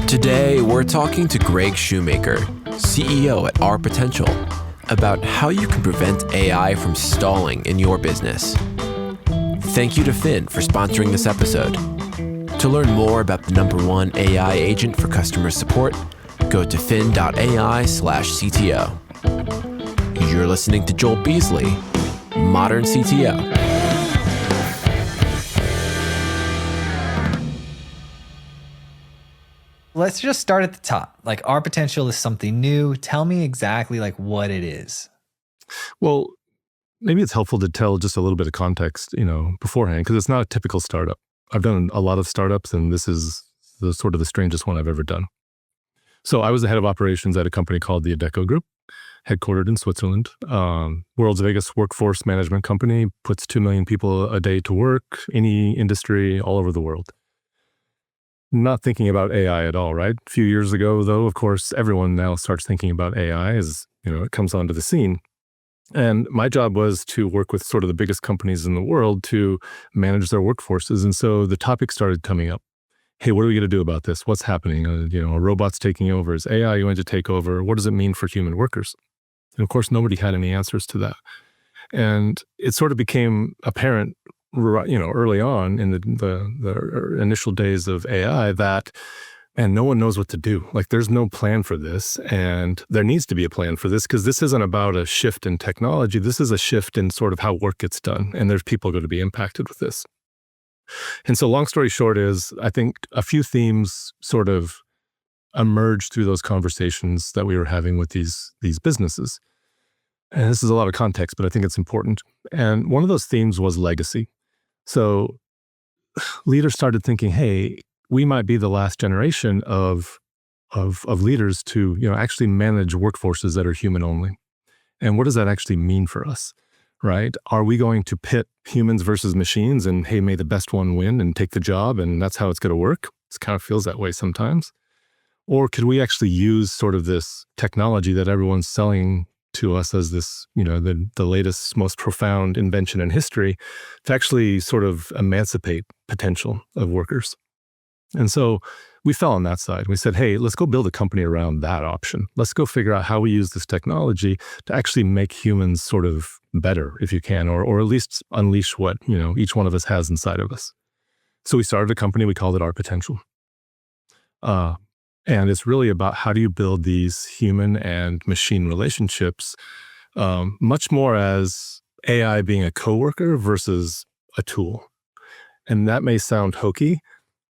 Today, we're talking to Greg Shewmaker, CEO at r.Potential, about how you can prevent AI from stalling in your business. Thank you to Fin for sponsoring this episode. To learn more about the #1 AI agent for customer support, go to fin.ai/CTO. You're listening to Joel Beasley, Modern CTO. Let's just start at the top. Like, r.Potential is something new. Tell me exactly what it is. Well, maybe it's helpful to tell just a little bit of context, beforehand, because it's not a typical startup. I've done a lot of startups, and this is the strangest one I've ever done. So I was the head of operations at a company called the Adecco Group, headquartered in Switzerland. World's biggest workforce management company, puts 2 million people a day to work, any industry, all over the world. Not thinking about AI at all, right? A few years ago, though, of course, everyone now starts thinking about AI as, it comes onto the scene. And my job was to work with sort of the biggest companies in the world to manage their workforces. And so the topic started coming up. Hey, what are we going to do about this? What's happening? Are robots taking over? Is AI going to take over? What does it mean for human workers? And of course, nobody had any answers to that. And it sort of became apparent, early on in the initial days of AI that, man, no one knows what to do. Like, there's no plan for this, and there needs to be a plan for this, because this isn't about a shift in technology. This is a shift in sort of how work gets done, and there's people going to be impacted with this. And so long story short is, I think a few themes sort of emerged through those conversations that we were having with these businesses. And this is a lot of context, but I think it's important. And one of those themes was legacy. So leaders started thinking, hey, we might be the last generation of leaders to, actually manage workforces that are human only. And what does that actually mean for us, right? Are we going to pit humans versus machines and, hey, may the best one win and take the job, and that's how it's going to work? It kind of feels that way sometimes. Or could we actually use sort of this technology that everyone's selling to us as this, the latest, most profound invention in history, to actually sort of emancipate potential of workers? And so we fell on that side. We said, hey, let's go build a company around that option. Let's go figure out how we use this technology to actually make humans sort of better, if you can, or at least unleash what, each one of us has inside of us. So we started a company, we called it r.Potential. And it's really about how do you build these human and machine relationships, much more as AI being a coworker versus a tool. And that may sound hokey,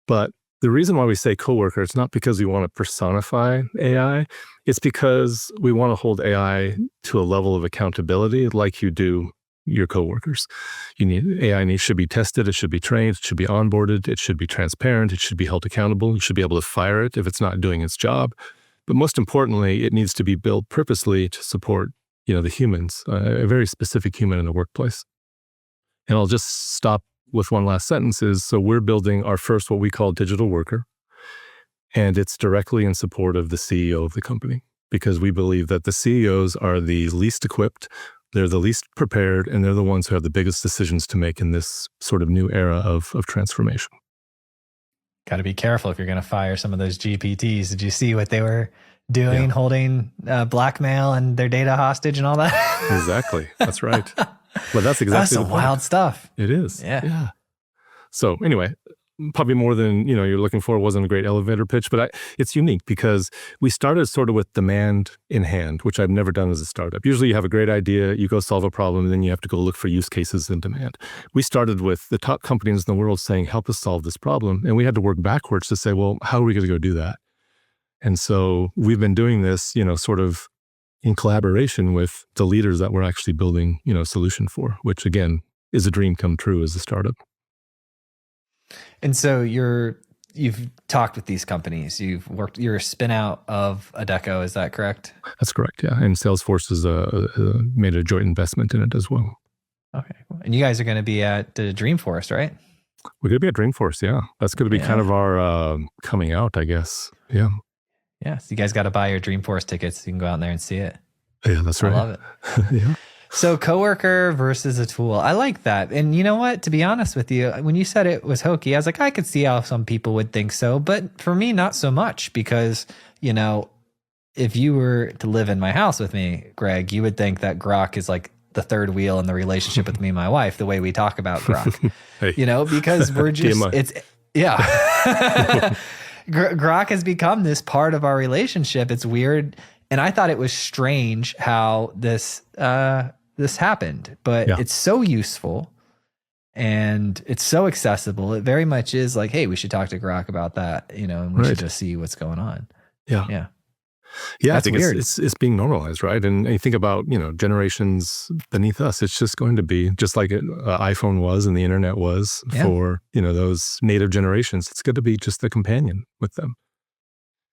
but the reason why we say coworker, it's not because we want to personify AI. It's because we want to hold AI to a level of accountability like you do your coworkers. AI should be tested, it should be trained, it should be onboarded, it should be transparent, it should be held accountable. You should be able to fire it if it's not doing its job. But most importantly, it needs to be built purposely to support, the humans, a very specific human in the workplace. And I'll just stop with one last sentence is, so we're building our first, what we call digital worker. And it's directly in support of the CEO of the company, because we believe that the CEOs are the least equipped, they're the least prepared, and they're the ones who have the biggest decisions to make in this sort of new era of transformation. Got to be careful if you're going to fire some of those GPTs. Did you see what they were doing, holding blackmail and their data hostage and all that? Exactly. That's right. But that's exactly some wild stuff. It is. Yeah. So anyway, probably more than you're looking for. It wasn't a great elevator pitch, but it's unique because we started sort of with demand in hand, which I've never done as a startup. Usually you have a great idea, you go solve a problem, and then you have to go look for use cases in demand. We started with the top companies in the world saying, help us solve this problem. And we had to work backwards to say, well, how are we going to go do that? And so we've been doing this, sort of in collaboration with the leaders that we're actually building, a solution for, which again is a dream come true as a startup. And so you've talked with these companies. You're a spin out of Adecco. Is that correct? That's correct. Yeah, and Salesforce has made a joint investment in it as well. Okay, and you guys are going to be at the Dreamforce, right? We're going to be at Dreamforce. Yeah, that's going to be kind of our coming out, I guess. Yeah. Yeah. So you guys got to buy your Dreamforce tickets. So you can go out there and see it. Yeah, that's right. I love it. Yeah. So coworker versus a tool. I like that. And you know what? To be honest with you, when you said it was hokey, I was like, I could see how some people would think so. But for me, not so much because, if you were to live in my house with me, Greg, you would think that Grok is like the third wheel in the relationship with me and my wife, the way we talk about Grok, Hey. Because we're just, TMI. Grok has become this part of our relationship. It's weird. And I thought it was strange how this happened, but it's so useful and it's so accessible. It very much is like, hey, we should talk to Grok about that, and we should just see what's going on. Yeah. That's I think weird. it's being normalized, right? And you think about, generations beneath us, it's just going to be just like iPhone was and the internet was for, those native generations. It's going to be just a companion with them.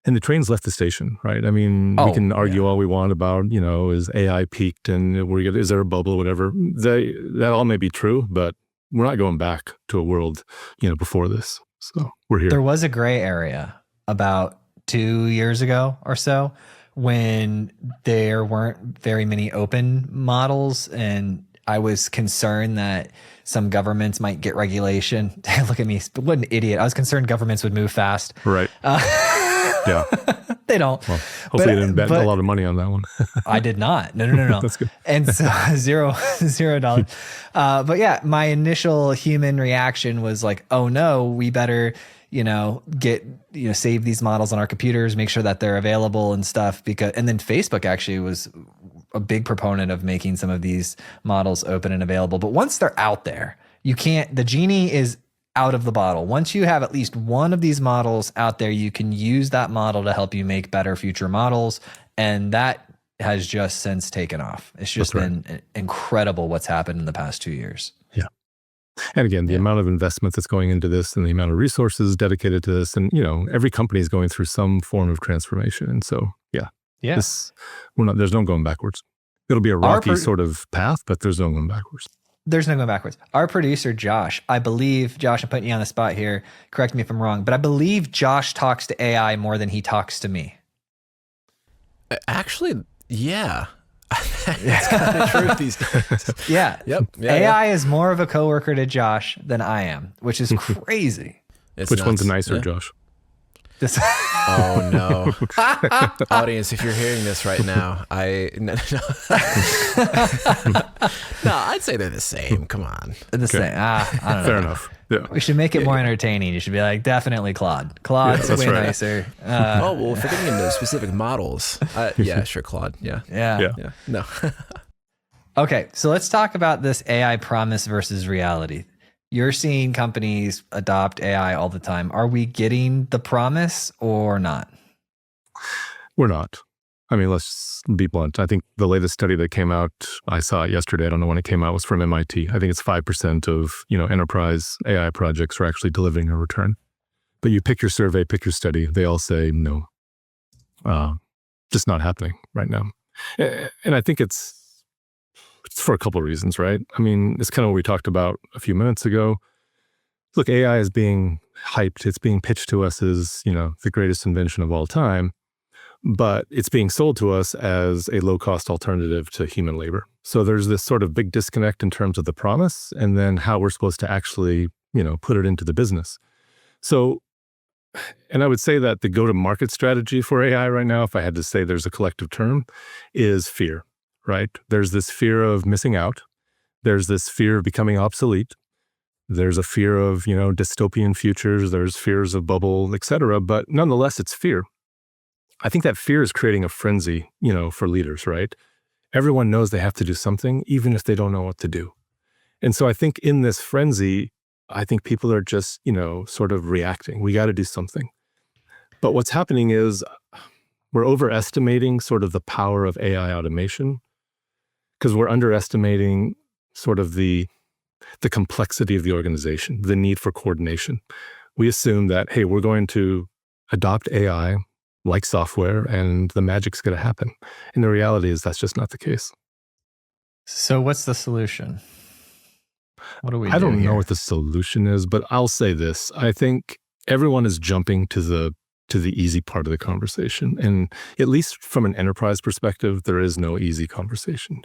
And the train's left the station, right? I mean, we can argue all we want about, is AI peaked and is there a bubble, whatever. That all may be true, but we're not going back to a world, before this. So we're here. There was a gray area about 2 years ago or so when there weren't very many open models, and I was concerned that some governments might get regulation. Look at me, what an idiot. I was concerned governments would move fast. Right. Yeah. They don't. Well, hopefully you didn't bet a lot of money on that one. I did not. No. That's good. And so $0. But yeah, my initial human reaction was like, oh no, we better, get, save these models on our computers, make sure that they're available and stuff. And then Facebook actually was a big proponent of making some of these models open and available. But once they're out there, the genie is out of the bottle. Once you have at least one of these models out there, you can use that model to help you make better future models. And that has just since taken off. It's just been incredible what's happened in the past 2 years. Yeah. And again, the amount of investment that's going into this and the amount of resources dedicated to this, and, every company is going through some form of transformation. And so, there's no going backwards. It'll be a rocky sort of path, but there's no going backwards. There's no going backwards. Our producer, Josh, I'm putting you on the spot here. Correct me if I'm wrong, but I believe Josh talks to AI more than he talks to me. Actually, yeah. That's kind of true these days. Yeah. Yep. Yeah, AI is more of a coworker to Josh than I am, which is crazy. Which one's nicer, Josh? Oh no. Audience, if you're hearing this right now, no, I'd say they're the same. Come on. The same. I don't know. Fair enough. Yeah. We should make it more entertaining. You should be like, definitely Claude. Claude's way nicer. If we're getting into specific models, sure, Claude. Yeah. No. Okay, so let's talk about this AI promise versus reality. You're seeing companies adopt AI all the time. Are we getting the promise or not? We're not. I mean, let's be blunt. I think the latest study that came out, I saw it yesterday, I don't know when it came out, was from MIT. I think it's 5% of, enterprise AI projects are actually delivering a return. But you pick your survey, pick your study, they all say no. Just not happening right now. And I think it's for a couple of reasons, right? I mean, it's kind of what we talked about a few minutes ago. Look, AI is being hyped. It's being pitched to us as, the greatest invention of all time, but it's being sold to us as a low-cost alternative to human labor. So there's this sort of big disconnect in terms of the promise and then how we're supposed to actually, put it into the business. So, and I would say that the go-to-market strategy for AI right now, if I had to say there's a collective term, is fear. Right? There's this fear of missing out. There's this fear of becoming obsolete. There's a fear of, dystopian futures. There's fears of bubble, et cetera. But nonetheless, it's fear. I think that fear is creating a frenzy, for leaders, right? Everyone knows they have to do something, even if they don't know what to do. And so I think in this frenzy, I think people are just, sort of reacting. We got to do something. But what's happening is we're overestimating sort of the power of AI automation, because we're underestimating sort of the complexity of the organization, the need for coordination. We assume that, hey, we're going to adopt AI like software and the magic's going to happen. And the reality is that's just not the case. So what's the solution? What do we do? I don't know what the solution is, but I'll say this. I think everyone is jumping to the easy part of the conversation. And at least from an enterprise perspective, there is no easy conversation.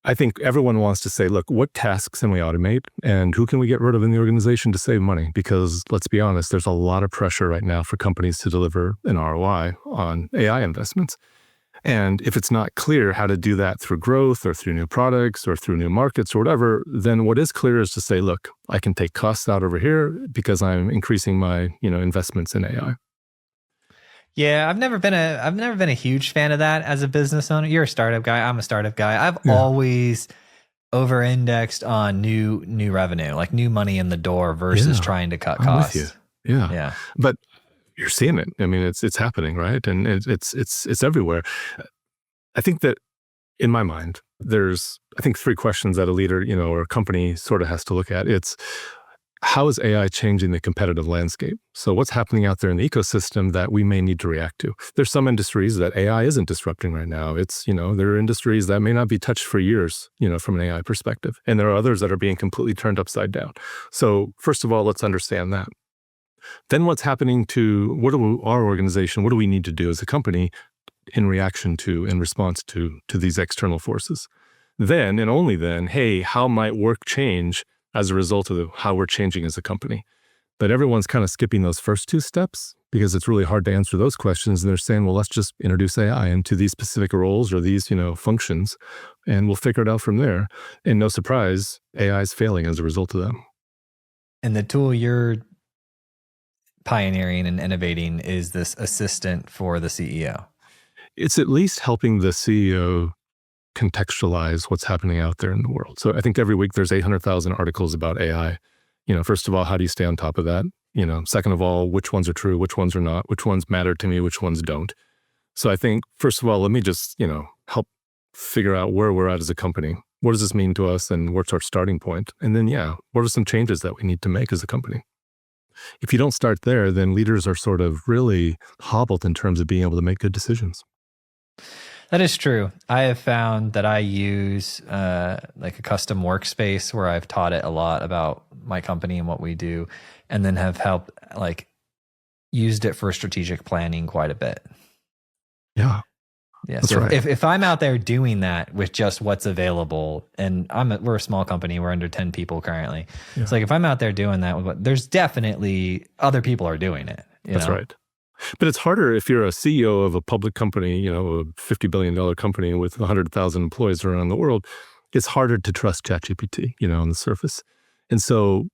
I think everyone wants to say, look, what tasks can we automate and who can we get rid of in the organization to save money? Because let's be honest, there's a lot of pressure right now for companies to deliver an ROI on AI investments. And if it's not clear how to do that through growth or through new products or through new markets or whatever, then what is clear is to say, look, I can take costs out over here because I'm increasing my, investments in AI. Yeah, I've never been a huge fan of that as a business owner. You're a startup guy. I'm a startup guy. I've always over-indexed on new revenue, like new money in the door versus trying to cut costs. I'm with you. Yeah. But you're seeing it. I mean, it's happening, right? And it's everywhere. I think that in my mind, there's three questions that a leader, or a company sort of has to look at. It's how is AI changing the competitive landscape? So what's happening out there in the ecosystem that we may need to react to? There's some industries that AI isn't disrupting right now. It's, there are industries that may not be touched for years, from an AI perspective. And there are others that are being completely turned upside down. So first of all, let's understand that. Then what's happening to our organization, what do we need to do as a company in response to these external forces? Then, and only then, hey, how might work change as a result of how we're changing as a company? But everyone's kind of skipping those first two steps because it's really hard to answer those questions. And they're saying, well, let's just introduce AI into these specific roles or these, functions, and we'll figure it out from there. And no surprise, AI is failing as a result of that. And the tool you're pioneering and innovating is this assistant for the CEO. It's at least helping the CEO contextualize what's happening out there in the world. So I think every week there's 800,000 articles about AI. First of all, how do you stay on top of that? Second of all, which ones are true, which ones are not, which ones matter to me, which ones don't. So I think, first of all, let me just, help figure out where we're at as a company. What does this mean to us and what's our starting point? And then, what are some changes that we need to make as a company? If you don't start there, then leaders are sort of really hobbled in terms of being able to make good decisions. That is true. I have found that I use like a custom workspace where I've taught it a lot about my company and what we do, and then have helped used it for strategic planning quite a bit. Yeah. So right. if I'm out there doing that with just what's available, and we're a small company, we're under 10 people currently. Yeah. It's like if I'm out there doing that, there's definitely other people are doing it. That's right. But it's harder if you're a CEO of a public company, a $50 billion company with 100,000 employees around the world. It's harder to trust ChatGPT, on the surface. And so,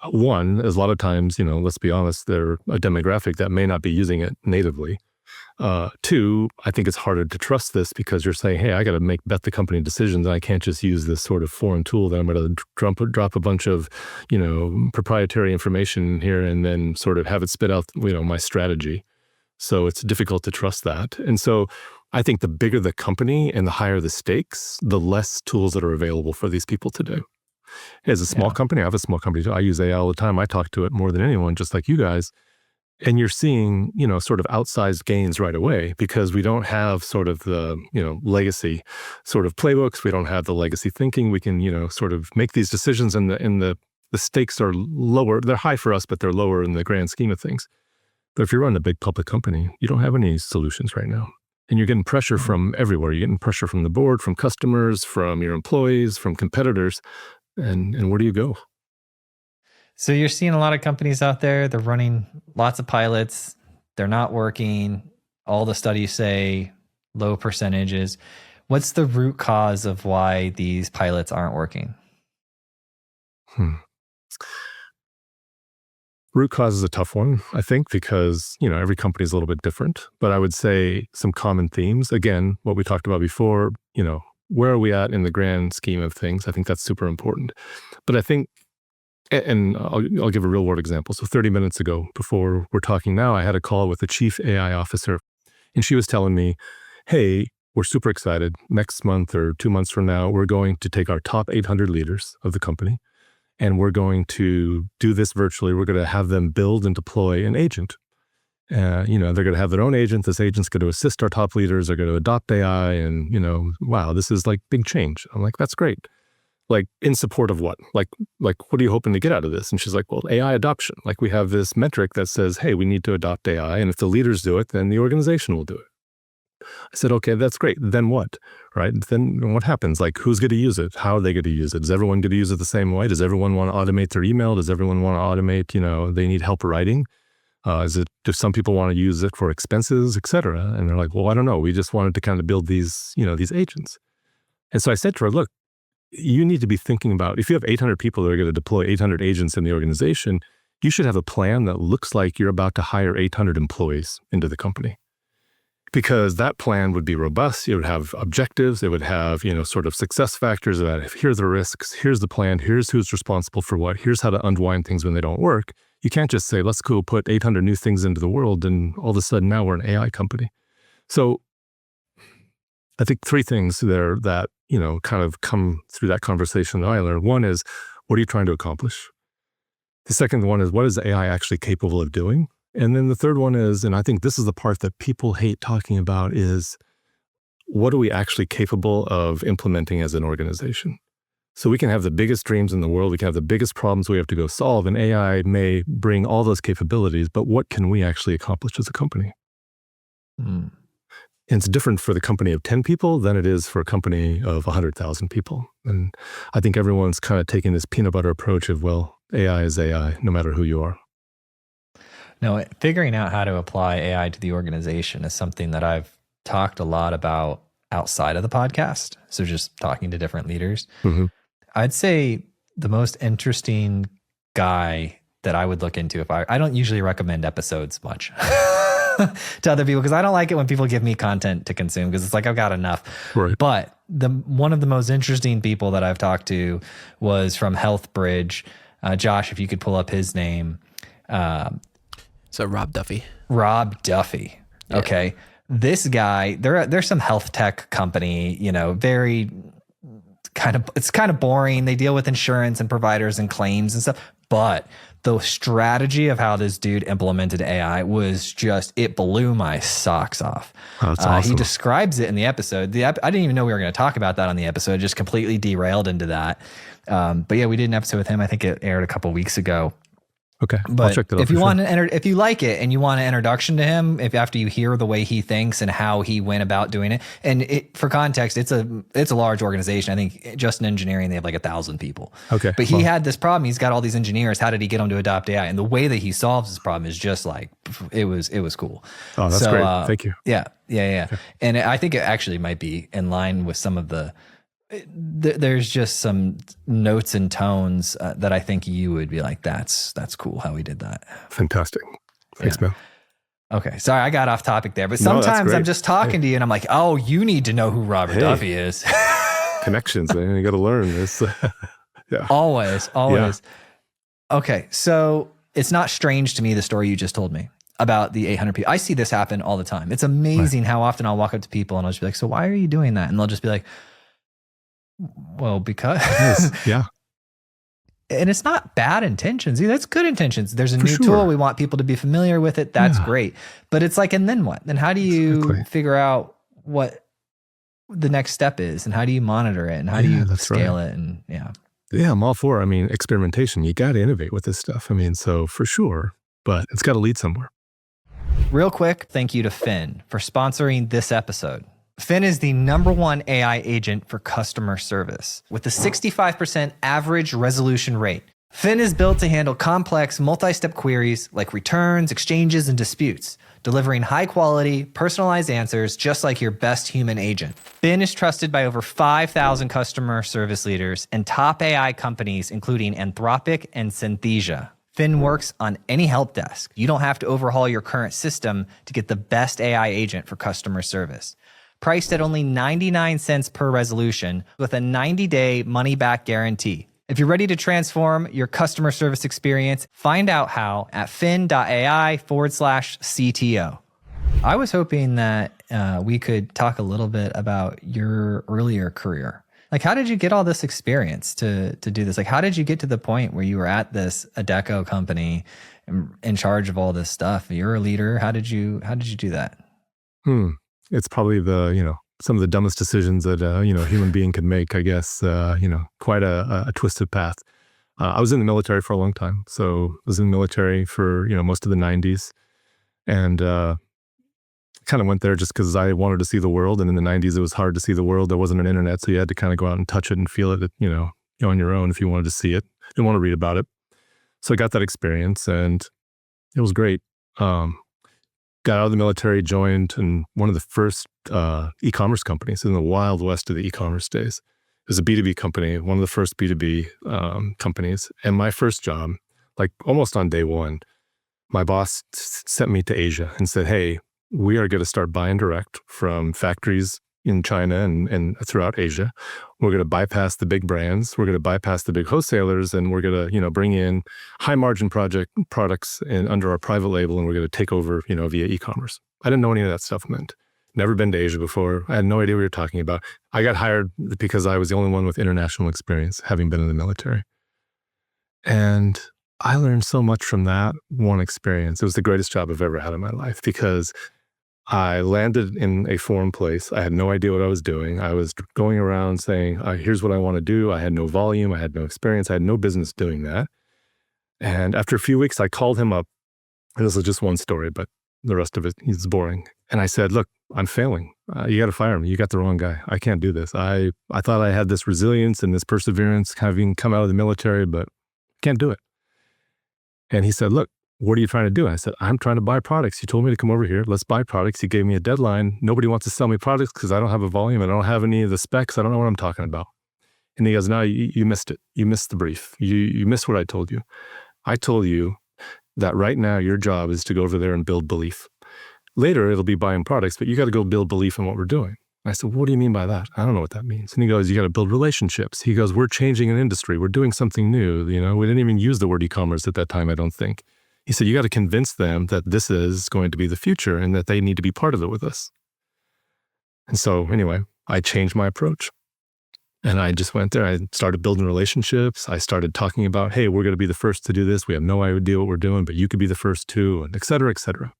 one, is a lot of times, let's be honest, they're a demographic that may not be using it natively. Two, I think it's harder to trust this because you're saying, hey, I got to bet the company decisions. And I can't just use this sort of foreign tool that I'm going to drop a bunch of, proprietary information here and then sort of have it spit out, my strategy. So it's difficult to trust that. And so I think the bigger the company and the higher the stakes, the less tools that are available for these people to do. As a small company, I have a small company too. I use AI all the time. I talk to it more than anyone, just like you guys. And you're seeing, sort of outsized gains right away because we don't have sort of the, legacy sort of playbooks. We don't have the legacy thinking. We can, sort of make these decisions and the stakes are lower. They're high for us, but they're lower in the grand scheme of things. But if you're running a big public company, you don't have any solutions right now. And you're getting pressure from everywhere. You're getting pressure from the board, from customers, from your employees, from competitors. And where do you go? So you're seeing a lot of companies out there, they're running lots of pilots. They're not working. All the studies say low percentages. What's the root cause of why these pilots aren't working? Root cause is a tough one, I think, because, every company is a little bit different. But I would say some common themes. Again, what we talked about before, where are we at in the grand scheme of things? I think that's super important. But I think, and I'll give a real world example. So 30 minutes ago, before we're talking now, I had a call with the chief AI officer, and she was telling me, hey, we're super excited. Next month or 2 months from now, we're going to take our top 800 leaders of the company, and we're going to do this virtually. We're going to have them build and deploy an agent. They're going to have their own agent. This agent's going to assist our top leaders. They're going to adopt AI, and, wow, this is like big change. I'm like, that's great. Like, in support of what? Like, what are you hoping to get out of this? And she's like, well, AI adoption. Like, we have this metric that says, hey, we need to adopt AI. And if the leaders do it, then the organization will do it. I said, okay, that's great. Then what? Right? Then what happens? Like, who's going to use it? How are they going to use it? Is everyone going to use it the same way? Does everyone want to automate their email? Does everyone want to automate, they need help writing? Do some people want to use it for expenses, et cetera? And they're like, well, I don't know. We just wanted to kind of build these agents. And so I said to her, look, you need to be thinking about, if you have 800 people that are going to deploy 800 agents in the organization, you should have a plan that looks like you're about to hire 800 employees into the company. Because that plan would be robust. It would have objectives. It would have, sort of success factors about, here are the risks, here's the plan, here's who's responsible for what, here's how to unwind things when they don't work. You can't just say, let's go put 800 new things into the world and all of a sudden now we're an AI company. So I think three things there that, kind of come through that conversation that I learned. One is, what are you trying to accomplish? The second one is, what is AI actually capable of doing? And then the third one is, and I think this is the part that people hate talking about, is what are we actually capable of implementing as an organization? So we can have the biggest dreams in the world, we can have the biggest problems we have to go solve, and AI may bring all those capabilities, but what can we actually accomplish as a company? And it's different for the company of 10 people than it is for a company of 100,000 people. And I think everyone's kind of taking this peanut butter approach of, well, AI is AI, no matter who you are. No, figuring out how to apply AI to the organization is something that I've talked a lot about outside of the podcast. So just talking to different leaders. Mm-hmm. I'd say the most interesting guy that I would look into, if I don't usually recommend episodes much to other people, because I don't like it when people give me content to consume, because it's like, I've got enough. Right. But one of the most interesting people that I've talked to was from HealthBridge. Josh, if you could pull up his name. So Rob Duffy. Rob Duffy. Yeah. Okay. This guy, there's some health tech company, very it's kind of boring. They deal with insurance and providers and claims and stuff. But the strategy of how this dude implemented AI was it blew my socks off. Oh, that's awesome. He describes it in the episode. I didn't even know we were going to talk about that on the episode. Just completely derailed into that. But yeah, we did an episode with him. I think it aired a couple weeks ago. Okay, but I'll check that out. If you like it and you want an introduction to him, after you hear the way he thinks and how he went about doing it, and for context, it's a large organization. I think just in engineering they have like 1,000 people. Okay, but he had this problem. He's got all these engineers. How did he get them to adopt AI? And the way that he solves this problem is just like it was cool. Oh, that's great. Thank you. Yeah. Okay. And I think it actually might be in line with some of the. There's just some notes and tones that I think you would be like, that's cool how we did that. Fantastic. Thanks, man. Okay. Sorry, I got off topic there, but sometimes I'm just talking to you and I'm like, oh, you need to know who Robert Duffy is. Connections, man. You got to learn this. Yeah. Always. Yeah. Okay. So it's not strange to me, the story you just told me about the 800 people. I see this happen all the time. It's amazing how often I'll walk up to people and I'll just be like, so why are you doing that? And they'll just be like, well, because yeah. And it's not bad intentions. That's good intentions. There's a new tool. We want people to be familiar with it. That's great. But it's like, and then what? Then how do you figure out what the next step is, and how do you monitor it, and how do you scale it? And yeah, I'm all for, experimentation. You got to innovate with this stuff. So for sure, but it's got to lead somewhere. Real quick, thank you to Finn for sponsoring this episode. Finn is the #1 AI agent for customer service with a 65% average resolution rate. Finn is built to handle complex multi-step queries like returns, exchanges, and disputes, delivering high-quality, personalized answers just like your best human agent. Finn is trusted by over 5,000 customer service leaders and top AI companies, including Anthropic and Synthesia. Finn works on any help desk. You don't have to overhaul your current system to get the best AI agent for customer service. Priced at only 99 cents per resolution with a 90-day money-back guarantee. If you're ready to transform your customer service experience, find out how at fin.ai/CTO. I was hoping that we could talk a little bit about your earlier career. Like, how did you get all this experience to do this? Like, how did you get to the point where you were at this Adecco company in charge of all this stuff? You're a leader. How did you do that? It's probably some of the dumbest decisions that a human being can make, I guess. Quite a twisted path. I was in the military for a long time. So I was in the military for most of the 90s, and kind kind of went there just because I wanted to see the world. And in the 90s, it was hard to see the world. There wasn't an internet. So you had to kind of go out and touch it and feel it, on your own if you wanted to see it. You didn't want to read about it. So I got that experience and it was great. Got out of the military, joined in one of the first e-commerce companies in the wild west of the e-commerce days. It was a B2B company, one of the first B2B companies. And my first job, like almost on day one, my boss sent me to Asia and said, hey, we are going to start buying direct from factories in China and throughout Asia. We're going to bypass the big brands. We're going to bypass the big wholesalers, and we're going to, bring in high margin products under our private label, and we're going to take over, via e-commerce. I didn't know any of that stuff meant. Never been to Asia before. I had no idea what you were talking about. I got hired because I was the only one with international experience, having been in the military. And I learned so much from that one experience. It was the greatest job I've ever had in my life because I landed in a foreign place. I had no idea what I was doing. I was going around saying, here's what I want to do. I had no volume. I had no experience. I had no business doing that. And after a few weeks, I called him up. And this is just one story, but the rest of it is boring. And I said, look, I'm failing. You got to fire me. You got the wrong guy. I can't do this. I thought I had this resilience and this perseverance having come out of the military, but can't do it. And he said, look, what are you trying to do? And I said, I'm trying to buy products. You told me to come over here. Let's buy products. He gave me a deadline. Nobody wants to sell me products because I don't have a volume. I don't have any of the specs. I don't know what I'm talking about. And he goes, no, you missed it. You missed the brief. You missed what I told you. I told you that right now your job is to go over there and build belief. Later, it'll be buying products, but you got to go build belief in what we're doing. I said, what do you mean by that? I don't know what that means. And he goes, you got to build relationships. He goes, we're changing an industry. We're doing something new. We didn't even use the word e-commerce at that time, I don't think. He said, you got to convince them that this is going to be the future and that they need to be part of it with us. And so anyway, I changed my approach. And I just went there. I started building relationships. I started talking about, hey, we're going to be the first to do this. We have no idea what we're doing, but you could be the first too, and et cetera, et cetera.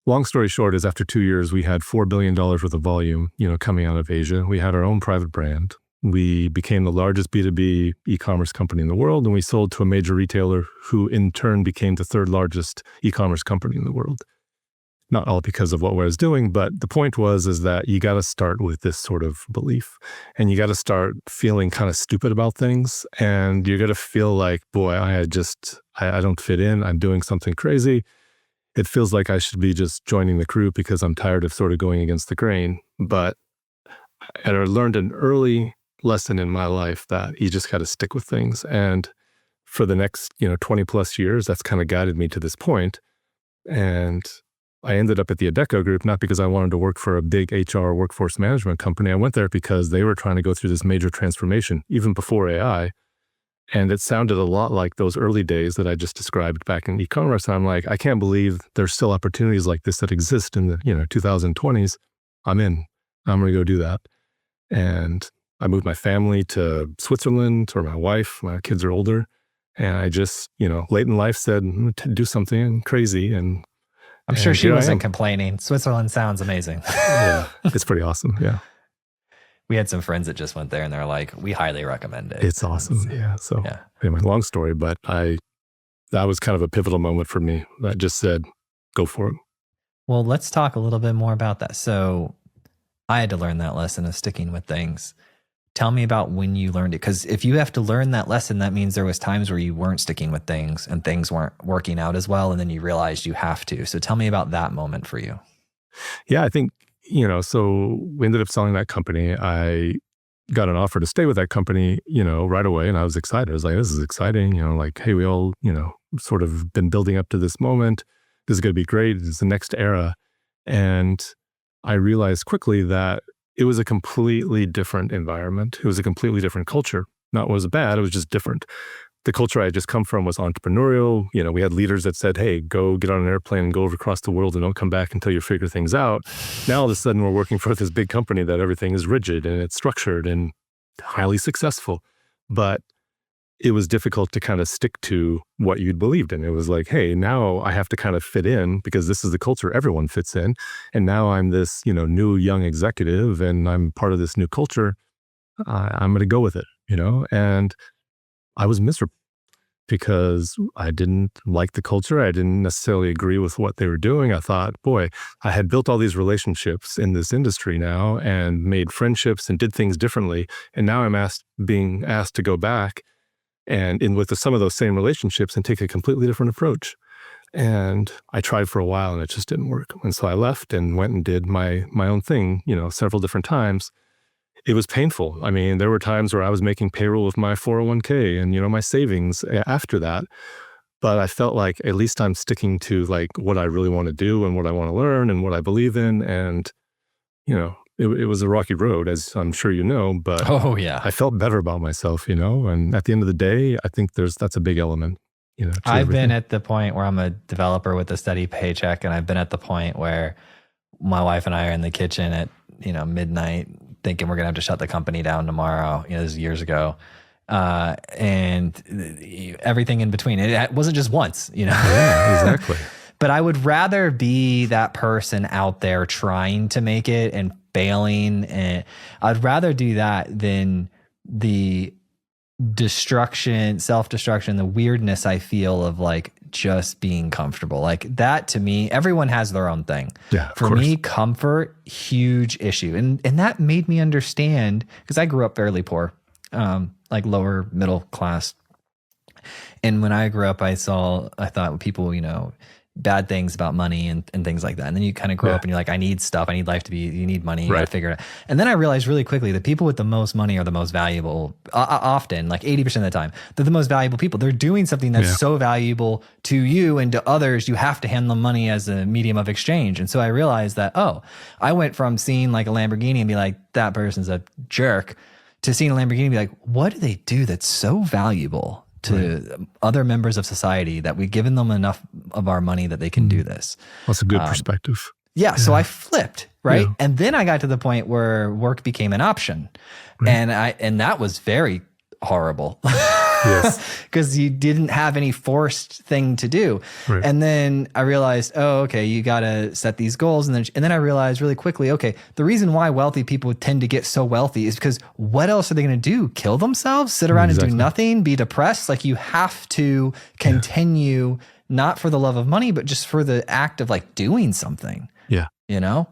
Long story short is after 2 years, we had $4 billion worth of volume, coming out of Asia. We had our own private brand. We became the largest B2B e-commerce company in the world, and we sold to a major retailer who in turn became the third largest e-commerce company in the world. Not all because of what I was doing, but the point is that you got to start with this sort of belief, and you got to start feeling kind of stupid about things, and you're going to feel like, boy, I don't fit in. I'm doing something crazy. It feels like I should be just joining the crew because I'm tired of sort of going against the grain. But I learned an early lesson in my life that you just got to stick with things. And for the next, 20 plus years, that's kind of guided me to this point. And I ended up at the Adecco Group, not because I wanted to work for a big HR workforce management company. I went there because they were trying to go through this major transformation, even before AI. And it sounded a lot like those early days that I just described back in e-commerce. And I'm like, I can't believe there's still opportunities like this that exist in the 2020s. I'm in. I'm going to go do that. And I moved my family to Switzerland, or my wife. My kids are older. And I just, late in life said, do something crazy. And I'm sure she wasn't complaining. Switzerland sounds amazing. Yeah, it's pretty awesome. Yeah. We had some friends that just went there and they're like, we highly recommend it. It's awesome. Yeah. So anyway, long story, but that was kind of a pivotal moment for me. I just said, go for it. Well, let's talk a little bit more about that. So I had to learn that lesson of sticking with things. Tell me about when you learned it. Because if you have to learn that lesson, that means there was times where you weren't sticking with things and things weren't working out as well. And then you realized you have to. So tell me about that moment for you. Yeah, I think, so we ended up selling that company. I got an offer to stay with that company, right away. And I was excited. I was like, this is exciting. Hey, we all, sort of been building up to this moment. This is going to be great. It's the next era. And I realized quickly that it was a completely different environment. It was a completely different culture. Not was bad, it was just different. The culture I had just come from was entrepreneurial. We had leaders that said, hey, go get on an airplane and go over across the world and don't come back until you figure things out. Now, all of a sudden, we're working for this big company that everything is rigid and it's structured and highly successful. But it was difficult to kind of stick to what you'd believed in. It was like, hey, now I have to kind of fit in because this is the culture everyone fits in. And now I'm this, new young executive and I'm part of this new culture. I'm going to go with it, and I was miserable because I didn't like the culture. I didn't necessarily agree with what they were doing. I thought, boy, I had built all these relationships in this industry now and made friendships and did things differently. And now I'm being asked to go back and in with some of those same relationships and take a completely different approach. And I tried for a while and it just didn't work. And so I left and went and did my own thing, several different times. It was painful. I mean, there were times where I was making payroll with my 401k and, my savings after that. But I felt like at least I'm sticking to like what I really want to do and what I want to learn and what I believe in. And, it was a rocky road, as I'm sure you know, but oh yeah, I felt better about myself, and at the end of the day, I think that's a big element. I've been at the point where I'm a developer with a steady paycheck, and I've been at the point where my wife and I are in the kitchen at, midnight thinking we're going to have to shut the company down tomorrow. This is years ago. And everything in between. It wasn't just once, Yeah, exactly. But I would rather be that person out there trying to make it and failing. And I'd rather do that than the self-destruction, the weirdness I feel of like just being comfortable. Like that to me, everyone has their own thing. Yeah, for me, comfort, huge issue. And that made me understand, because I grew up fairly poor, like lower middle class. And when I grew up, I thought people, bad things about money and things like that. And then you kind of grow up and you're like, I need stuff. I need life to be, you need money. You got to figure it out. And then I realized really quickly that people with the most money are the most valuable, often like 80% of the time, they're the most valuable people. They're doing something that's so valuable to you and to others. You have to hand them money as a medium of exchange. And so I realized that, I went from seeing like a Lamborghini and be like, that person's a jerk, to seeing a Lamborghini and be like, what do they do that's so valuable to other members of society that we've given them enough of our money that they can do this? That's a good perspective. Yeah. So I flipped, right? Yeah. And then I got to the point where work became an option. And that was very horrible. Yes. Because you didn't have any forced thing to do. Right. And then I realized, okay, you got to set these goals. And then I realized really quickly, okay, the reason why wealthy people tend to get so wealthy is because what else are they going to do? Kill themselves? Sit around and do nothing? Be depressed? Like you have to continue, not for the love of money, but just for the act of like doing something. Yeah. 100%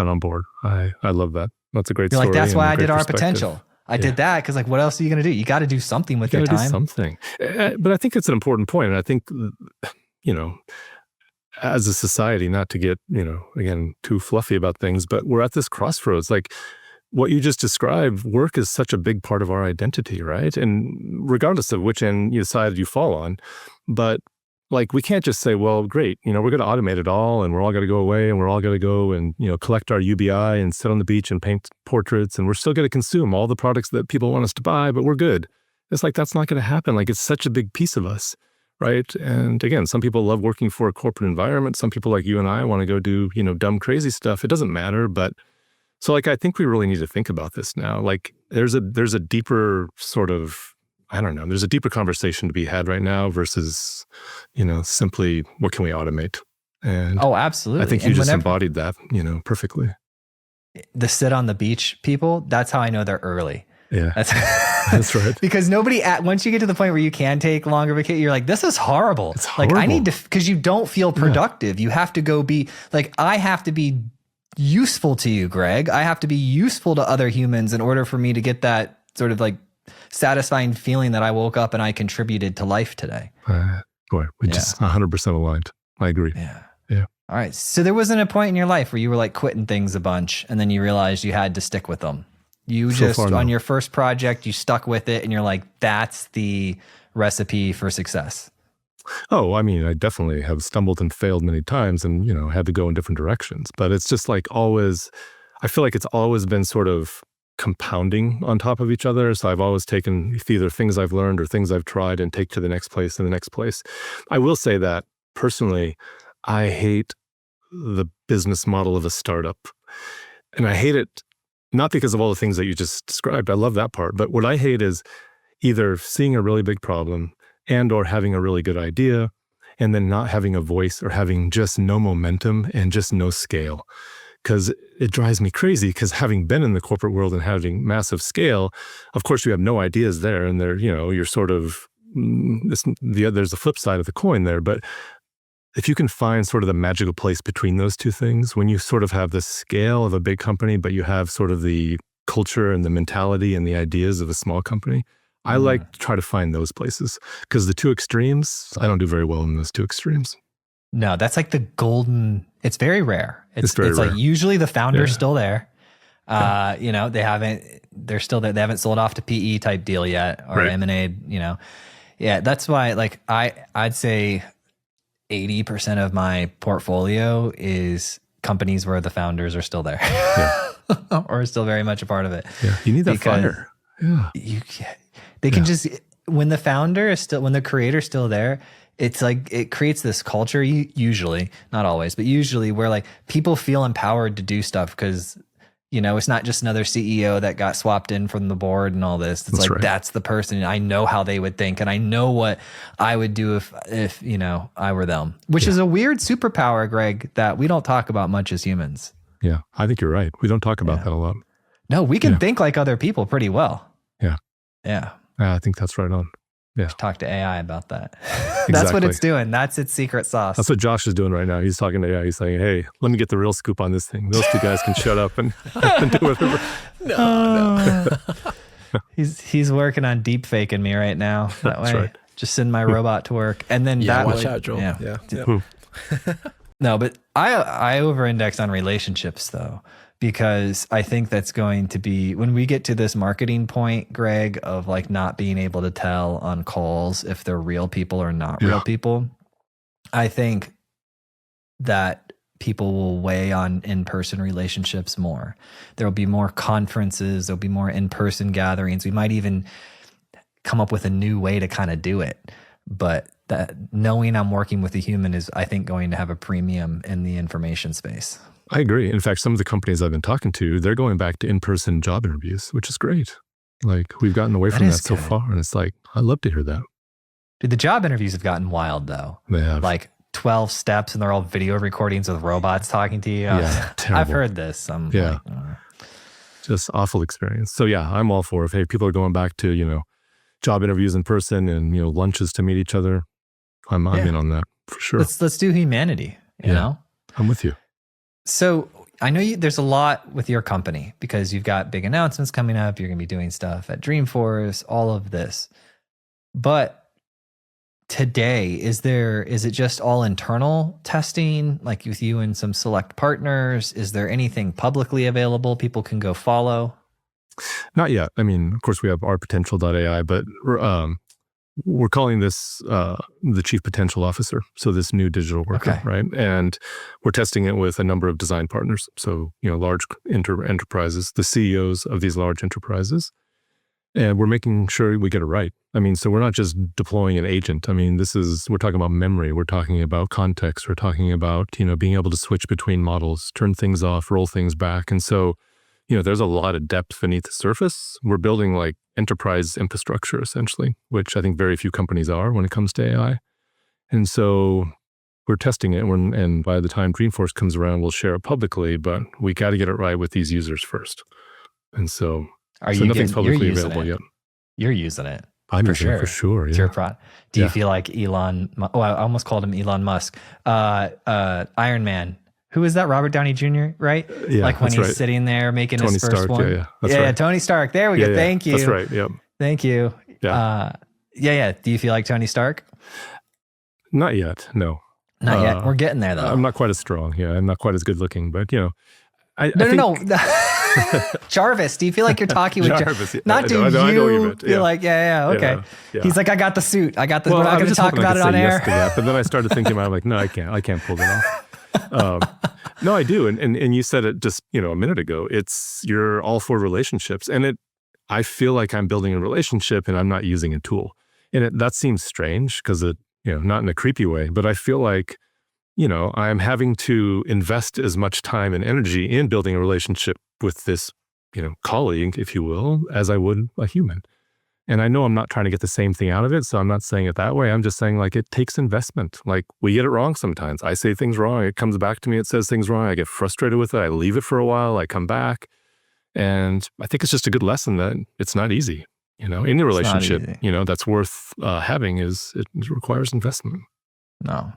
on board. I love that. That's a great story. Like, that's why I did r.Potential. I did that because like, what else are you going to do? You got to do something with your time. Do something. But I think it's an important point. And I think, as a society, not to get, again, too fluffy about things, but we're at this crossroads. Like what you just described, work is such a big part of our identity, right? And regardless of which end you decide you fall on, but like, we can't just say, well, great, we're going to automate it all and we're all going to go away and we're all going to go and, collect our UBI and sit on the beach and paint portraits and we're still going to consume all the products that people want us to buy, but we're good. It's like, that's not going to happen. Like, it's such a big piece of us, right? And again, some people love working for a corporate environment. Some people like you and I want to go do, dumb, crazy stuff. It doesn't matter. But so like, I think we really need to think about this now. Like there's a deeper sort of, I don't know, there's a deeper conversation to be had right now versus, simply what can we automate? And absolutely. I think you just embodied that, perfectly. The sit on the beach people, that's how I know they're early. Yeah. That's right. Because once you get to the point where you can take longer vacation, you're like, this is horrible. It's horrible. Like I need to, because you don't feel productive. You have to go be like, I have to be useful to you, Greg. I have to be useful to other humans in order for me to get that sort of like satisfying feeling that I woke up and I contributed to life today. Boy, we just 100% aligned. I agree. Yeah. Yeah. All right. So there wasn't a point in your life where you were like quitting things a bunch and then you realized you had to stick with them. You on your first project, you stuck with it and you're like, that's the recipe for success. Oh, I mean, I definitely have stumbled and failed many times and, had to go in different directions, but it's just like always, I feel like it's always been sort of compounding on top of each other. So I've always taken either things I've learned or things I've tried and take to the next place and the next place. I will say that personally, I hate the business model of a startup. And I hate it not because of all the things that you just described. I love that part. But what I hate is either seeing a really big problem and or having a really good idea and then not having a voice or having just no momentum and just no scale. Because it drives me crazy because having been in the corporate world and having massive scale, of course you have no ideas there and they're, you're sort of there's a flip side of the coin there, but if you can find sort of the magical place between those two things, when you sort of have the scale of a big company, but you have sort of the culture and the mentality and the ideas of a small company, I like to try to find those places, because the two extremes, I don't do very well in those two extremes. No, that's like the golden, it's very rare. It's very rare. Like usually the founder's still there. You know, they're still there. They haven't sold off to PE type deal yet, or M&A, you know. Yeah, that's why, like, I'd say 80% of my portfolio is companies where the founders are still there, or still very much a part of it. Yeah, you need that fire. Yeah, they can just, when the creator's still there, it's like it creates this culture. Usually, not always, but usually, where like people feel empowered to do stuff because, you know, it's not just another CEO that got swapped in from the board and all this. It's that's the person. I know how they would think, and I know what I would do if you know, I were them. Which is a weird superpower, Greg, that we don't talk about much as humans. Yeah, I think you're right. We don't talk about that a lot. No, we can think like other people pretty well. Yeah. Yeah. I think that's right on. Yeah. Talk to AI about that. Exactly. That's what it's doing. That's its secret sauce. That's what Josh is doing right now. He's talking to AI. He's saying, hey, let me get the real scoop on this thing. Those two guys can shut up and do whatever. No. He's working on deep faking me right now. That way, right. Just send my robot to work. And then watch out, Joel. Yeah. No, but I over-index on relationships though, because I think that's going to be, when we get to this marketing point, Greg, of like not being able to tell on calls if they're real people or not real people, I think that people will weigh on in-person relationships more. There'll be more conferences, there'll be more in-person gatherings. We might even come up with a new way to kind of do it. But that knowing I'm working with a human is, I think, going to have a premium in the information space. I agree. In fact, some of the companies I've been talking to, they're going back to in-person job interviews, which is great. Like, we've gotten away from that so far. And it's like, I love to hear that. Dude, the job interviews have gotten wild though. They have. Like 12 steps, and they're all video recordings with robots talking to you. Yeah, terrible. I've heard this. Just awful experience. So yeah, I'm all for, if hey, people are going back to, you know, job interviews in person and, you know, lunches to meet each other, I'm in on that for sure. Let's do humanity, you know? I'm with you. So I know there's a lot with your company because you've got big announcements coming up. You're going to be doing stuff at Dreamforce, all of this. But today, is it just all internal testing, like with you and some select partners? Is there anything publicly available people can go follow? Not yet. I mean, of course, we have r.Potential.ai, but we're calling this the Chief Potential Officer. So this new digital worker, right? And we're testing it with a number of design partners. So, you know, large enterprises, the CEOs of these large enterprises. And we're making sure we get it right. I mean, so we're not just deploying an agent. I mean, we're talking about memory. We're talking about context. We're talking about, you know, being able to switch between models, turn things off, roll things back. And so, you know, there's a lot of depth beneath the surface. We're building like enterprise infrastructure essentially, which I think very few companies are when it comes to AI. And so we're testing it, and by the time Dreamforce comes around, we'll share it publicly, but we got to get it right with these users first. And so, nothing's publicly available yet. You're using it. I'm using it for sure. It's your product. Do you feel like Elon? Oh, I almost called him Elon Musk. Iron Man. Who is that? Robert Downey Jr., right? Yeah, like when he's sitting there making Tony his first Stark, one. That's right. Tony Stark. There we go. Thank you. That's right. Yep. Thank you. Yeah. Do you feel like Tony Stark? Not yet. No. Not yet. We're getting there though. I'm not quite as strong. Yeah. I'm not quite as good looking, but you know, No. Jarvis, do you feel like you're talking with Jarvis? Not do you? I know what you meant. You're like, okay. Yeah. He's like, I got the suit. I got the. Well, we're not going to talk about it on air. Yes to that, but then I started thinking about it, like, no, I can't pull that off. No, I do. And you said it just, you know, a minute ago. You're all for relationships. And I feel like I'm building a relationship and I'm not using a tool. And that seems strange because not in a creepy way, but I feel like, you know, I'm having to invest as much time and energy in building a relationship with this, you know, colleague, if you will, as I would a human. And I know I'm not trying to get the same thing out of it, so I'm not saying it that way. I'm just saying, like, it takes investment. Like, we get it wrong sometimes. I say things wrong. It comes back to me. It says things wrong. I get frustrated with it. I leave it for a while. I come back. And I think it's just a good lesson that it's not easy. Any relationship, easy. That's worth having it requires investment. No.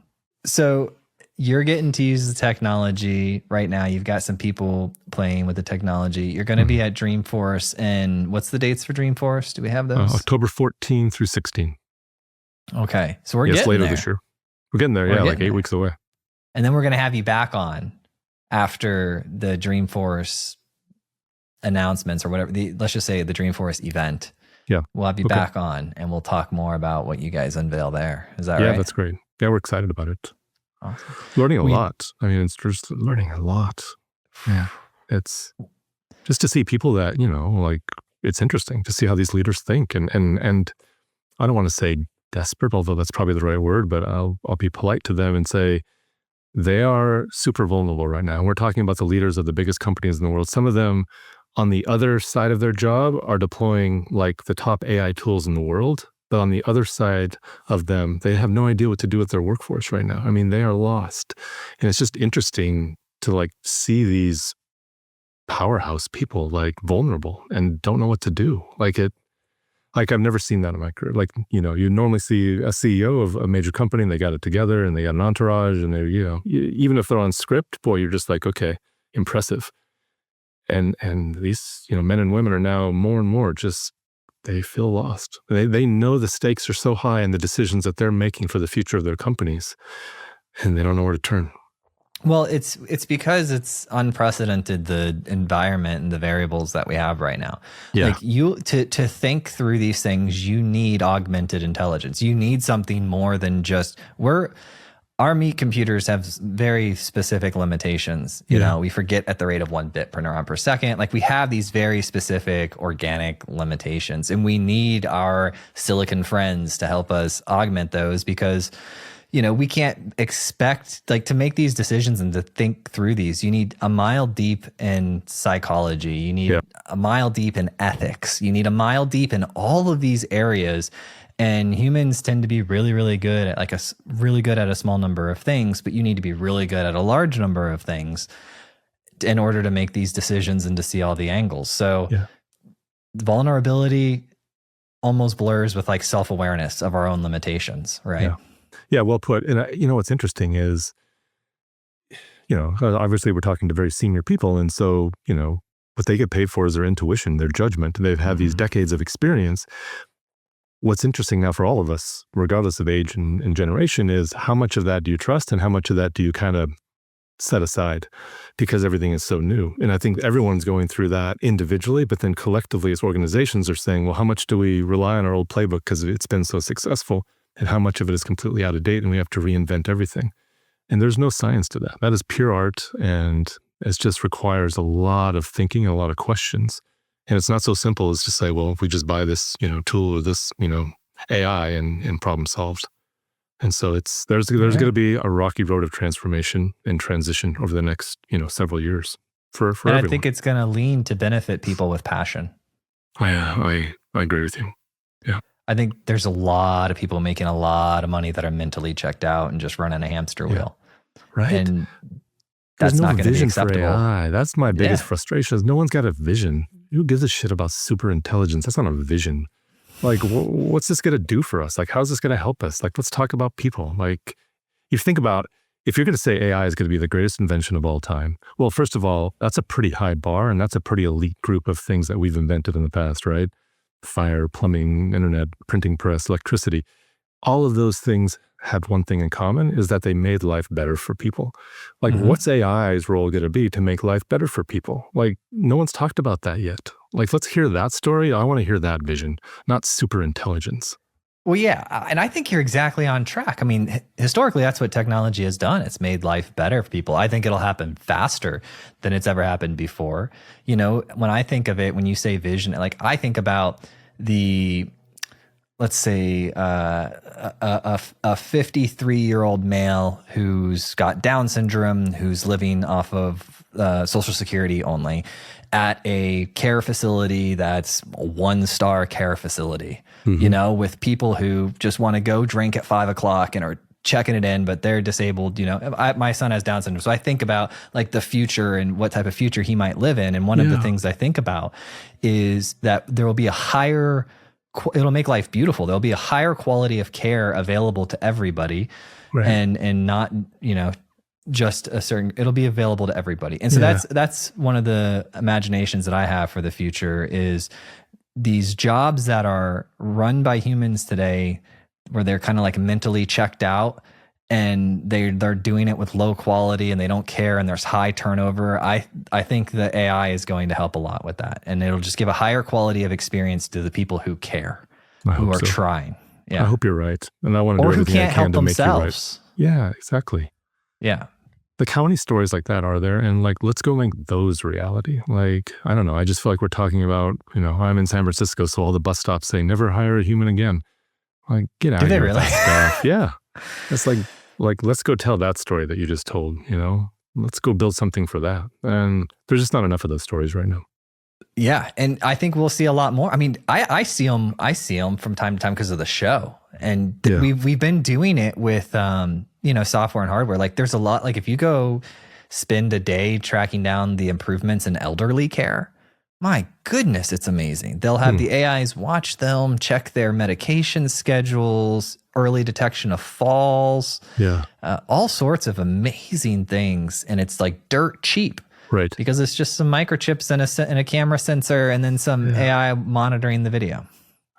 So you're getting to use the technology right now. You've got some people playing with the technology. You're going to be at Dreamforce. And what's the dates for Dreamforce? Do we have those? October 14 through 16. Okay. So we're getting later there. this year. We're getting there. Like 8 weeks away. And then we're going to have you back on after the Dreamforce announcements or whatever. Let's just say the Dreamforce event. Yeah. We'll have you back on and we'll talk more about what you guys unveil there. Is that right? Yeah, that's great. Yeah, we're excited about it. Awesome. Learning a lot. I mean, it's just learning a lot. Yeah. It's just to see people that, it's interesting to see how these leaders think. And I don't want to say desperate, although that's probably the right word, but I'll be polite to them and say they are super vulnerable right now. We're talking about the leaders of the biggest companies in the world. Some of them on the other side of their job are deploying like the top AI tools in the world. But on the other side of them, they have no idea what to do with their workforce right now. I mean, they are lost. And it's just interesting to see these powerhouse people vulnerable and don't know what to do. I've never seen that in my career. You normally see a CEO of a major company and they got it together and they got an entourage and they're, even if they're on script, boy, you're just okay, impressive. And these, men and women are now more and more just, they feel lost. They know the stakes are so high in the decisions that they're making for the future of their companies, and they don't know where to turn. Well, it's because it's unprecedented, the environment and the variables that we have right now. Yeah. To think through these things, you need augmented intelligence. You need something more than just our meat computers have very specific limitations. We forget at the rate of 1 bit per neuron per second. We have these very specific organic limitations, and we need our silicon friends to help us augment those because, we can't expect to make these decisions and to think through these. You need a mile deep in psychology. You need a mile deep in ethics. You need a mile deep in all of these areas. And humans tend to be really, really good at really good at a small number of things, but you need to be really good at a large number of things in order to make these decisions and to see all the angles. So vulnerability almost blurs with self-awareness of our own limitations, right? Yeah, well put. And what's interesting is, obviously we're talking to very senior people. And so, what they get paid for is their intuition, their judgment. They've had these decades of experience. What's interesting now for all of us, regardless of age and generation, is how much of that do you trust and how much of that do you kind of set aside because everything is so new. And I think everyone's going through that individually, but then collectively as organizations are saying, well, how much do we rely on our old playbook because it's been so successful and how much of it is completely out of date and we have to reinvent everything. And there's no science to that. That is pure art and it just requires a lot of thinking and a lot of questions. And it's not so simple as to say, well, if we just buy this, tool or this, AI and problem solved. And so there's going to be a rocky road of transformation and transition over the next, several years for everyone. I think it's going to lean to benefit people with passion. I agree with you. Yeah. I think there's a lot of people making a lot of money that are mentally checked out and just running a hamster wheel. Right. And that's not going to be acceptable. For AI. That's my biggest frustration is no one's got a vision. Who gives a shit about super intelligence? That's not a vision. What's this going to do for us? How's this going to help us? Let's talk about people. You think about, if you're going to say AI is going to be the greatest invention of all time, well, first of all, that's a pretty high bar and that's a pretty elite group of things that we've invented in the past, right? Fire, plumbing, internet, printing press, electricity. All of those things have one thing in common is that they made life better for people. What's AI's role going to be to make life better for people? No one's talked about that yet. Let's hear that story. I want to hear that vision, not super intelligence. Well, yeah. And I think you're exactly on track. I mean, historically, that's what technology has done. It's made life better for people. I think it'll happen faster than it's ever happened before. When I think of it, when you say vision, I think about let's say a 53-year-old male who's got Down syndrome, who's living off of Social Security only at a care facility that's a 1-star care facility, with people who just want to go drink at 5 o'clock and are checking it in, but they're disabled. My son has Down syndrome. So I think about the future and what type of future he might live in. And one of the things I think about is that there will be a higher it'll make life beautiful. There'll be a higher quality of care available to everybody, Right. and not, just a certain, it'll be available to everybody. And so that's one of the imaginations that I have for the future is these jobs that are run by humans today, where they're kind of like mentally checked out and they're doing it with low quality and they don't care and there's high turnover. I think the AI is going to help a lot with that, and it'll just give a higher quality of experience to the people who care, who are trying. Yeah. I hope you're right. And I want to do or who everything I can't can help to make you right. themselves. Yeah, exactly. Yeah. Like how many stories like that are there? And like, let's go make those reality. Like, I don't know. I just feel like we're talking about, I'm in San Francisco, so all the bus stops say never hire a human again. Like, get out of here with that stuff. Yeah. It's like, let's go tell that story that you just told, let's go build something for that. And there's just not enough of those stories right now. Yeah. And I think we'll see a lot more. I mean, I see them from time to time because of the show. And we've been doing it with, software and hardware. Like there's a lot, like if you go spend a day tracking down the improvements in elderly care, my goodness, it's amazing. They'll have the AIs watch them, check their medication schedules, early detection of falls, all sorts of amazing things. And it's like dirt cheap. Right. Because it's just some microchips and a camera sensor and then some AI monitoring the video.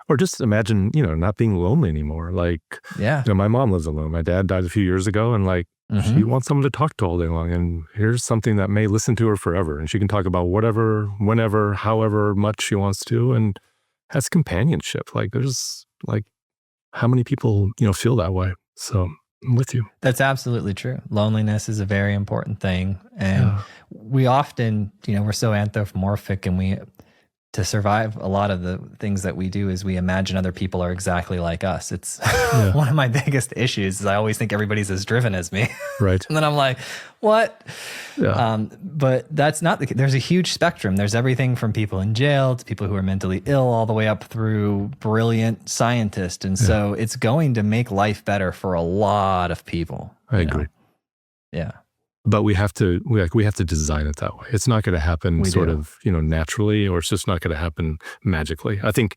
Or just imagine, not being lonely anymore. Like, my mom lives alone. My dad died a few years ago, and like, she wants someone to talk to all day long. And here's something that may listen to her forever. And she can talk about whatever, whenever, however much she wants to, and has companionship. Like, there's like, how many people, feel that way? So I'm with you. That's absolutely true. Loneliness is a very important thing. And we often, we're so anthropomorphic, and to survive a lot of the things that we do is we imagine other people are exactly like us. It's one of my biggest issues is I always think everybody's as driven as me. Right. And then I'm like, what? Yeah. But that's not the case. There's a huge spectrum. There's everything from people in jail to people who are mentally ill, all the way up through brilliant scientists. And so it's going to make life better for a lot of people. I agree. Yeah. But we have to design it that way. It's not going to happen naturally, or it's just not going to happen magically. I think,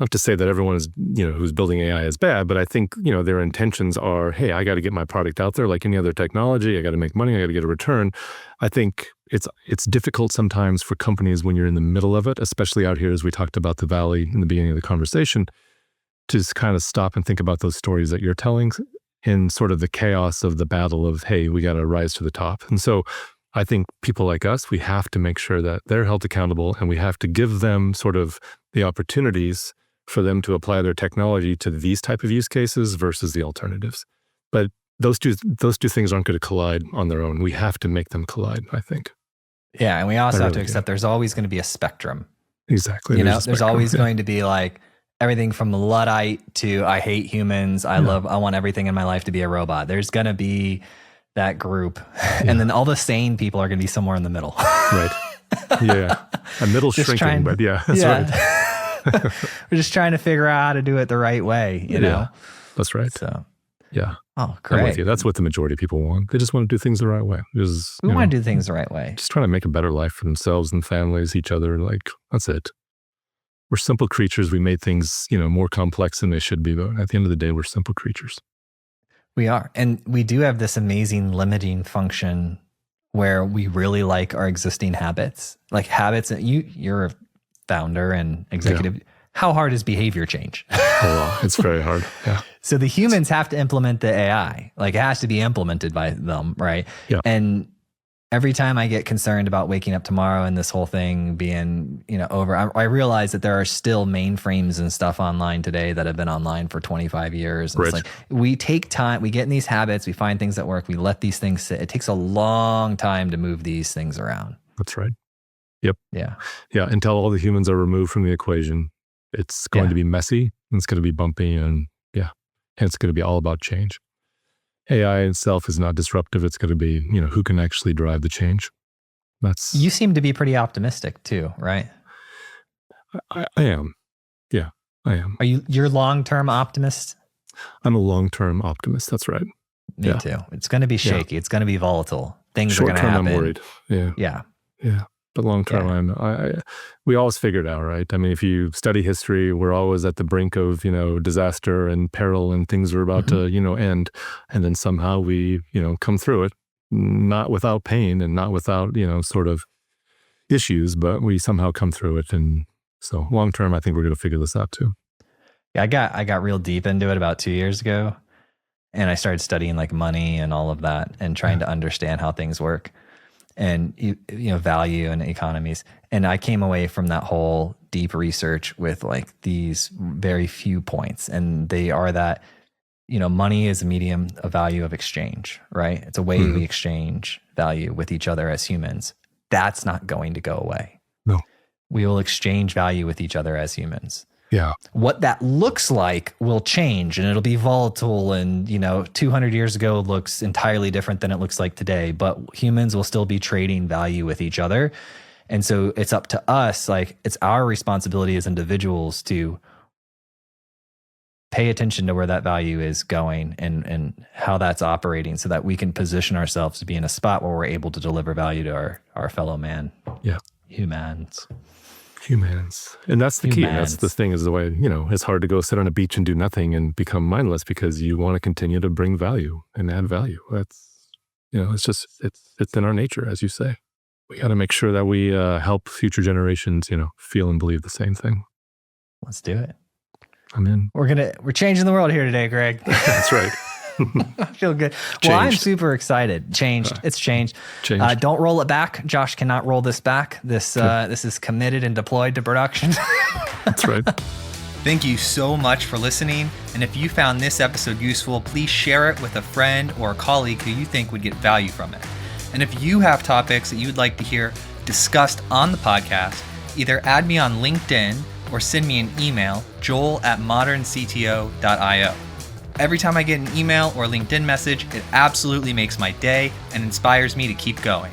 not to say that everyone is, who's building AI is bad, but I think, their intentions are, hey, I got to get my product out there like any other technology. I got to make money. I got to get a return. I think it's difficult sometimes for companies when you're in the middle of it, especially out here, as we talked about the Valley in the beginning of the conversation, to just kind of stop and think about those stories that you're telling in sort of the chaos of the battle of, hey, we got to rise to the top. And so I think people like us, we have to make sure that they're held accountable, and we have to give them sort of the opportunities for them to apply their technology to these type of use cases versus the alternatives. But those two things aren't going to collide on their own. We have to make them collide, I think. Yeah. And we also have to accept there's always going to be a spectrum. Exactly. There's always going to be like, everything from Luddite to I hate humans. I want everything in my life to be a robot. There's going to be that group. And then all the sane people are going to be somewhere in the middle. Right. Yeah. A middle shrinking, but that's right. We're just trying to figure out how to do it the right way, you know? That's right. So, yeah. Oh, great. I'm with you. That's what the majority of people want. They just want to do things the right way. We want to do things the right way. Just trying to make a better life for themselves and families, each other. Like, that's it. We're simple creatures. We made things, more complex than they should be. But at the end of the day, we're simple creatures. We are. And we do have this amazing limiting function where we really like our existing habits. Like habits, you're a founder and executive. Yeah. How hard is behavior change? It's very hard. Yeah. So the humans have to implement the AI. Like it has to be implemented by them, right? Yeah. And every time I get concerned about waking up tomorrow and this whole thing being, over, I realize that there are still mainframes and stuff online today that have been online for 25 years. And It's like we take time, we get in these habits, we find things that work, we let these things sit. It takes a long time to move these things around. That's right. Yep. Yeah. Yeah. Until all the humans are removed from the equation, it's going to be messy, and it's going to be bumpy, and it's going to be all about change. AI itself is not disruptive. It's going to be, who can actually drive the change. You seem to be pretty optimistic too, right? I am. Yeah, I am. You're long-term optimist? I'm a long-term optimist. That's right. Me too. It's going to be shaky. It's going to be volatile. Things are going to happen. I'm worried. Yeah. Yeah. Yeah. But long term, we always figure it out, right? I mean, if you study history, we're always at the brink of, disaster and peril, and things are about to, end. And then somehow we, come through it, not without pain and not without, sort of issues, but we somehow come through it. And so long term, I think we're going to figure this out too. Yeah, I got real deep into it about 2 years ago, and I started studying like money and all of that, and trying to understand how things work, and value and economies. And I came away from that whole deep research with like these very few points, and they are that money is a medium of value of exchange, right? It's a way we exchange value with each other as humans. That's not going to go away. No, we will exchange value with each other as humans. Yeah. What that looks like will change, and it'll be volatile. And, 200 years ago looks entirely different than it looks like today, but humans will still be trading value with each other. And so it's up to us, like it's our responsibility as individuals to pay attention to where that value is going and how that's operating, so that we can position ourselves to be in a spot where we're able to deliver value to our fellow man. Yeah. Humans. And that's the key. That's the thing, is the way, it's hard to go sit on a beach and do nothing and become mindless, because you want to continue to bring value and add value. That's, it's in our nature, as you say. We got to make sure that we help future generations, feel and believe the same thing. Let's do it. I'm in. We're changing the world here today, Greg. That's right. I feel good. Changed. Well, I'm super excited. It's changed. Don't roll it back. Josh cannot roll this back. This is committed and deployed to production. That's right. Thank you so much for listening. And if you found this episode useful, please share it with a friend or a colleague who you think would get value from it. And if you have topics that you'd like to hear discussed on the podcast, either add me on LinkedIn or send me an email, joel@moderncto.io. Every time I get an email or LinkedIn message, it absolutely makes my day and inspires me to keep going.